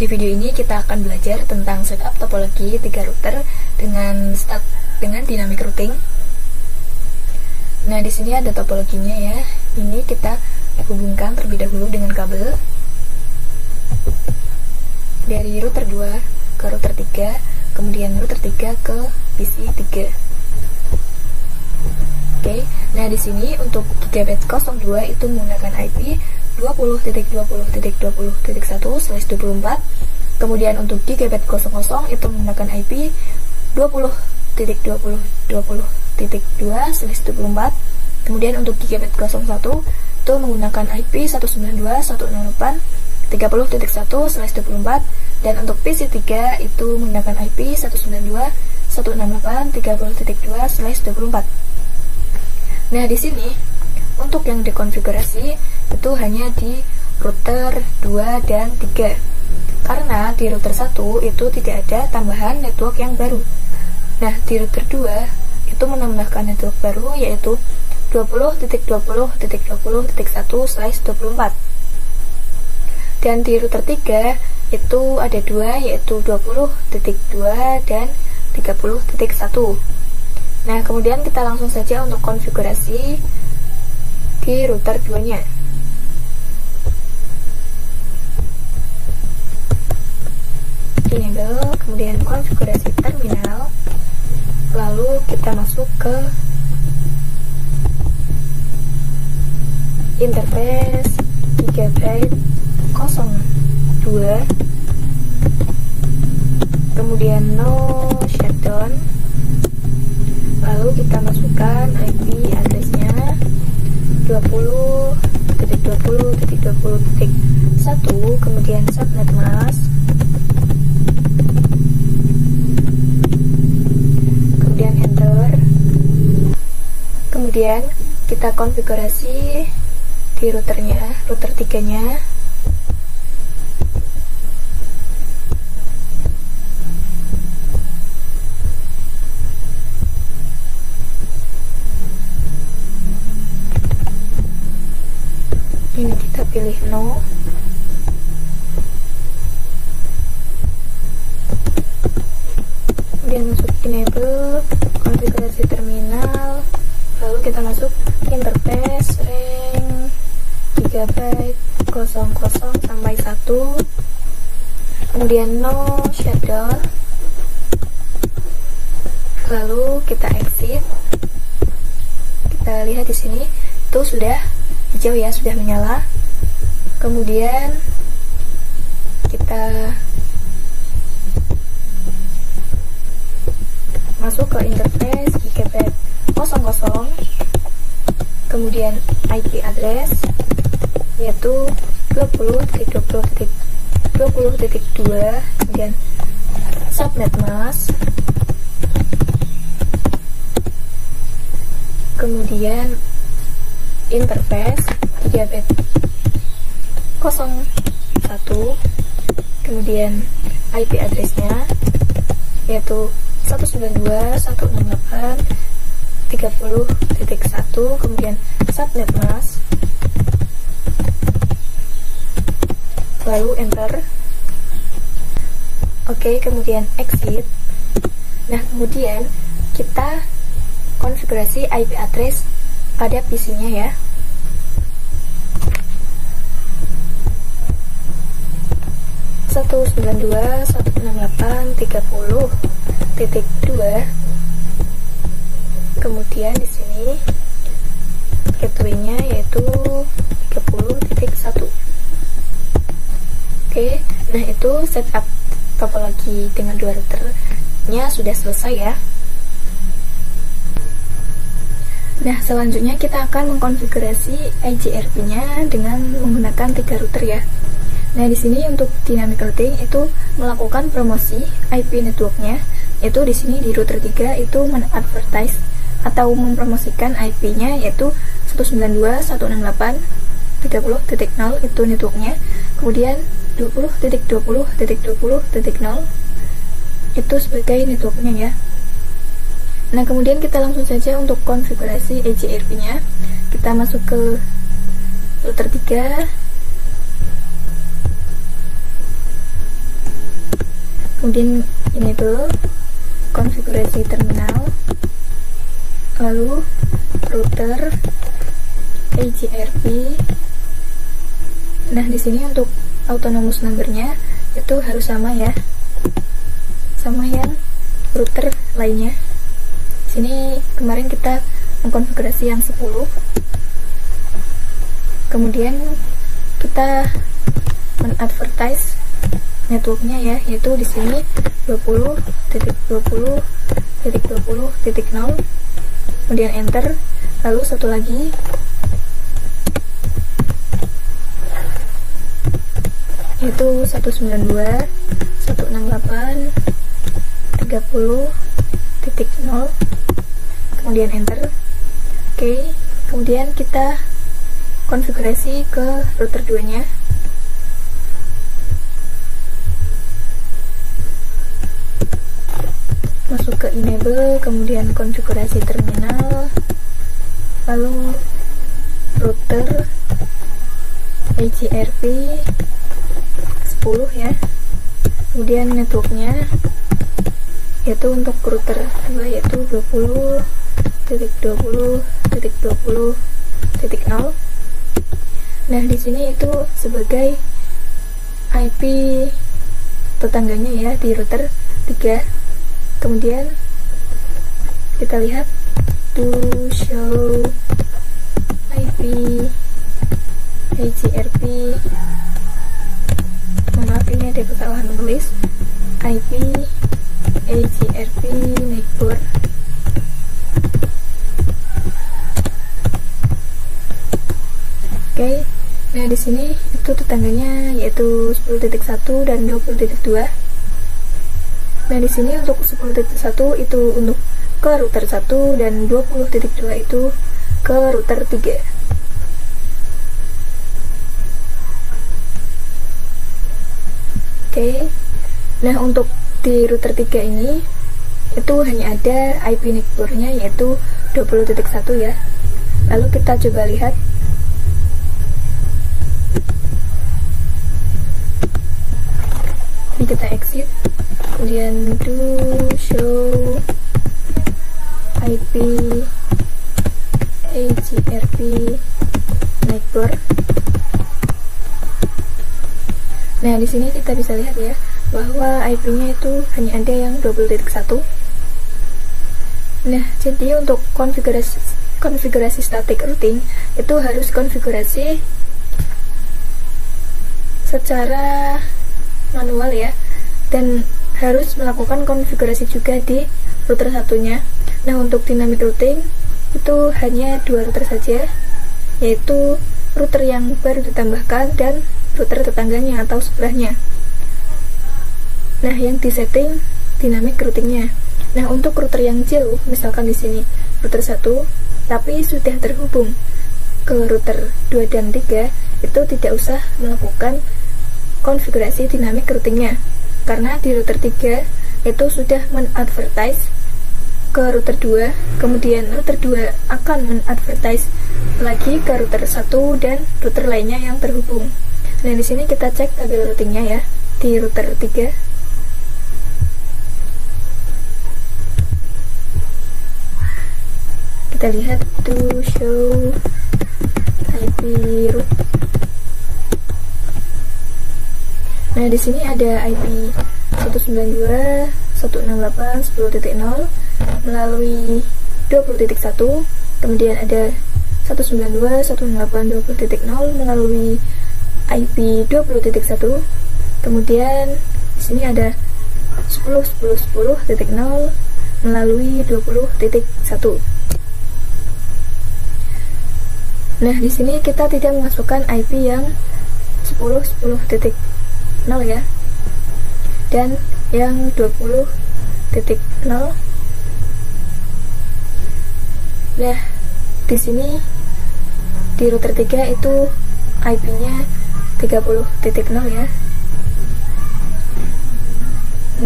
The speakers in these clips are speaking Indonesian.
Di video ini kita akan belajar tentang setup topologi 3 router dengan dynamic routing. Nah, di sini ada topologinya ya. Ini kita hubungkan terlebih dahulu dengan kabel dari router 2 ke router 3, kemudian router 3 ke PC 3. Oke. Nah, di sini untuk gigabit 02 itu menggunakan IP 20.20.20.1/24. Kemudian untuk gigabit 00 itu menggunakan IP 20.20.20.2/24. Kemudian untuk gigabit 01 itu menggunakan IP 192.168.30.1/24. Dan untuk PC 3 itu menggunakan IP 192.168.30.2/24. Nah, di sini untuk yang dikonfigurasi itu hanya di router 2 dan 3. Karena di router 1 itu tidak ada tambahan network yang baru. Nah, di router 2 itu menambahkan network baru yaitu 20.20.20.1/24. Dan di router 3 itu ada dua yaitu 20.2 dan 30.1. Nah, kemudian kita langsung saja untuk konfigurasi di router 2-nya. Enable, kemudian konfigurasi terminal, lalu kita masuk ke interface gigabit 02, kemudian no shutdown, lalu kita masukkan IP addressnya 20.20.20.1, kemudian subnet mask, kemudian enter. Kemudian kita konfigurasi di routernya, router 3-nya. Ini kita pilih no. Kemudian masuk enable, konfigurasi terminal, lalu kita masuk interface ring gigabit 00 sampai 1, kemudian no shutdown, lalu kita exit. Kita lihat di sini itu sudah hijau ya, sudah menyala. Kemudian kita masuk ke interface gigabit 00, kemudian IP address yaitu 20.20.20.2, kemudian subnet mask, kemudian interface gigabit 01, kemudian IP addressnya yaitu 192.168.30.1, kemudian subnet mask, lalu enter. Oke, kemudian exit. Nah, kemudian kita konfigurasi IP address pada PC-nya ya. (192.168.30.2). Kemudian di sini gateway-nya yaitu 30.1. Oke, nah itu setup topologi dengan dua routernya sudah selesai ya. Nah, selanjutnya kita akan mengkonfigurasi IGRP-nya dengan menggunakan 3 router ya. Nah, di sini untuk dynamic routing itu melakukan promosi IP networknya, yaitu di sini di router 3 itu men-advertise atau mempromosikan IP-nya yaitu 192.168.30.0 itu networknya. Kemudian 20.20.20.0 itu sebagai networknya ya. Nah, kemudian kita langsung saja untuk konfigurasi IGRP-nya. Kita masuk ke router 3, kemudian enable konfigurasi terminal, lalu router AGRP. Nah, di sini untuk autonomous numbernya itu harus sama ya, sama yang router lainnya. Sini kemarin kita mengkonfigurasi yang 10. Kemudian kita men-advertise networknya ya, yaitu di sini 20.20.20.0, kemudian enter, lalu satu lagi yaitu 192.168.30.0, kemudian enter. Oke, kemudian kita konfigurasi ke router 2 nya. Masuk ke enable, kemudian konfigurasi terminal, lalu router AGRP 10 ya, kemudian networknya yaitu untuk router 2 yaitu 20.20.20.0. Nah, di sini itu sebagai IP tetangganya ya di router 3. Kemudian kita lihat to show IP AGRP, maaf ini ada kesalahan menulis, IP AGRP neighbor. Oke, nah di sini itu tetangganya yaitu 10.1 dan 20.2. Nah, di sini untuk 10.1 itu untuk ke router 1 dan 20.2 itu ke router 3. Oke. Nah, untuk di router 3 ini itu hanya ada IP neighbor-nya yaitu 20.1 ya. Lalu kita coba lihat. Ini kita exit. Kemudian to show IP AGRP neighbor. Nah, di sini kita bisa lihat ya bahwa IP-nya itu hanya ada yang 20.1. Nah, jadi untuk konfigurasi static routing itu harus konfigurasi secara manual ya, dan harus melakukan konfigurasi juga di router satunya. Nah, untuk dynamic routing itu hanya 2 router saja, yaitu router yang baru ditambahkan dan router tetangganya atau sebelahnya. Nah, yang disetting dynamic routingnya. Nah, untuk router yang jauh, misalkan di sini router 1 tapi sudah terhubung ke router 2 dan 3, itu tidak usah melakukan konfigurasi dynamic routingnya, karena di router 3 itu sudah men-advertise ke router 2, kemudian router 2 akan men-advertise lagi ke router 1 dan router lainnya yang terhubung. Nah, di sini kita cek tabel routingnya ya di router 3. Kita lihat to show IP route. Nah, di sini ada IP 192.168.10.0 melalui 20.1, kemudian ada 192.168.20.0 melalui IP 20.1, kemudian di sini ada 10.10.10.0 melalui 20.1. Nah, di sini kita tidak memasukkan IP yang 10.10.0 ya, dan yang 20.0. Nah, di sini di router 3 itu IP-nya 30.0 ya.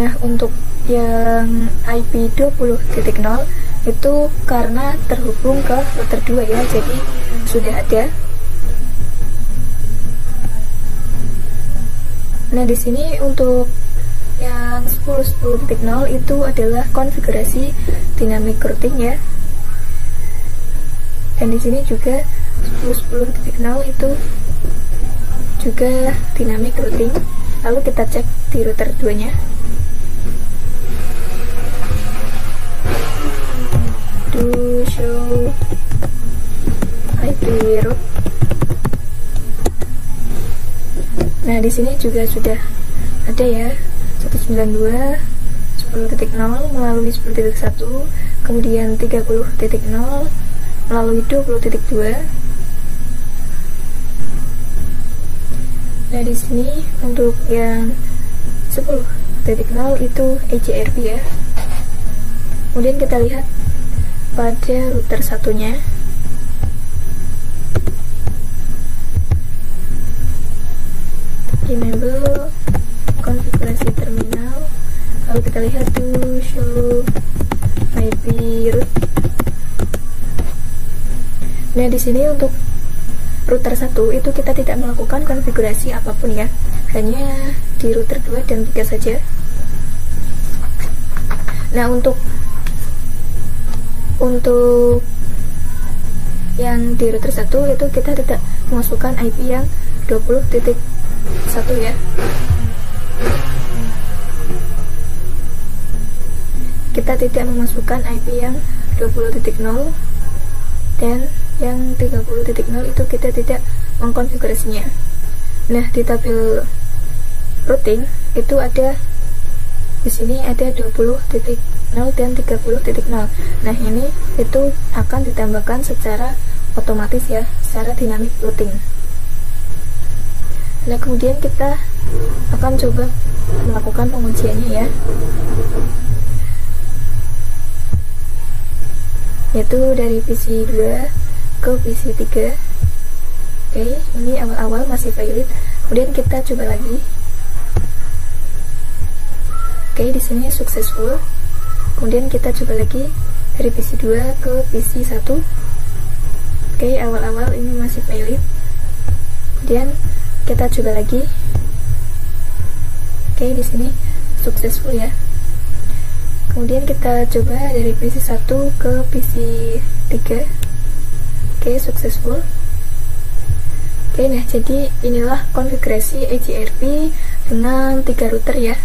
Nah, untuk yang IP 20.0 itu karena terhubung ke router 2 ya, jadi sudah ada. Nah, di sini untuk yang 10.10.0 itu adalah konfigurasi dynamic routing ya. Dan di sini juga 10.10.0 itu juga dynamic routing. Lalu kita cek di router 2 nya. Do show IP route. Nah, di sini juga sudah ada ya 192.10.0 melalui 10.1, kemudian 30.0 melalui 20.2. Nah, di sini untuk yang 10.0 itu EGRP ya. Kemudian kita lihat pada router satunya. Enable konfigurasi terminal. Lalu kita lihat to show IP route. Nah, di sini untuk router 1 itu kita tidak melakukan konfigurasi apapun ya, hanya di router 2 dan 3 saja. Nah, untuk yang di router 1 itu kita tidak memasukkan IP yang 20.1 ya. Kita tidak memasukkan IP yang 20.0 dan yang 30.0 itu kita tidak mengkonfigurasinya. Nah, di tabel routing itu ada di sini ada 20.0 dan 30.0. Nah, ini itu akan ditambahkan secara otomatis ya, secara dynamic routing. Nah, kemudian kita akan coba melakukan pengujiannya ya, yaitu dari PC 2 ke PC 3. Oke, ini awal-awal masih valid. Kemudian kita coba lagi. Oke, di sini successful. Kemudian kita coba lagi dari PC 2 ke PC 1. Oke, awal-awal ini masih valid. Kemudian kita coba lagi. Oke, di sini successful ya. Kemudian kita coba dari PC 1 ke PC 3. Oke, successful. Oke, nah jadi inilah konfigurasi EGRP dengan 3 router ya.